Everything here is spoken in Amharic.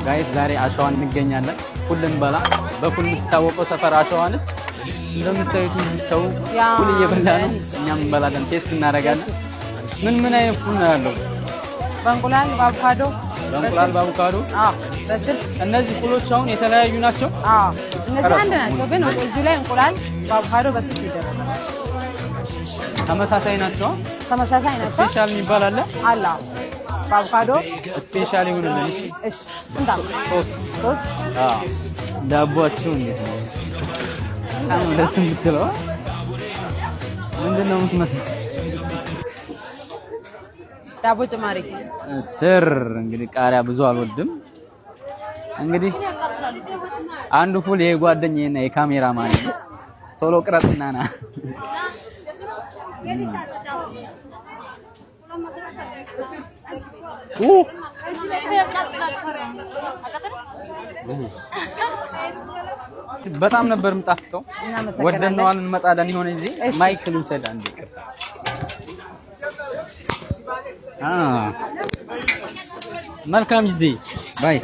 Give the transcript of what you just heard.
ጋይስ ዛሬ አሸዋን እንገኛለን። ሁሉም በላ በፉል የምትታወቀው ሰፈር አሸዋ ነች። እንደምታዩት ሰው ሁሉ እየበላ ነው። እኛም እንበላለን፣ ቴስት እናደርጋለን። ምን አይነት ፉል ነው ያለው? በእንቁላል በአቮካዶ አዎ በስልስ እነዚህ ፉሎች አሁን የተለያዩ ናቸው። አዎ እነዚህ አንድ ናቸው፣ ግን እዚህ ላይ እንቁላል በአቮካዶ በስልስ ይደረጋል። ተመሳሳይ ናቸው። ስፔሻል የሚባል አለ በአቮካዶ ስፔሻል ይሁንልን። እሺ ስንት አለ? 3 አዎ ዳቦአችሁ እንዴት ነው? በጣም ደስ የምትለው ምንድነው የምትመስለው? ዳቦ ጭማሪ ስር እንግዲህ ቃሪያ ብዙ አልወድም። እንግዲህ አንዱ ፉል የጓደኛዬና የካሜራ ማን ነው። ቶሎ ቅረጽና ና በጣም ነበር የምጣፍጠው። ወደነዋል እንመጣለን። ይሆነ እዚህ ማይክል ውሰድ አንዴ ቅርጽ መልካም ጊዜ ባይ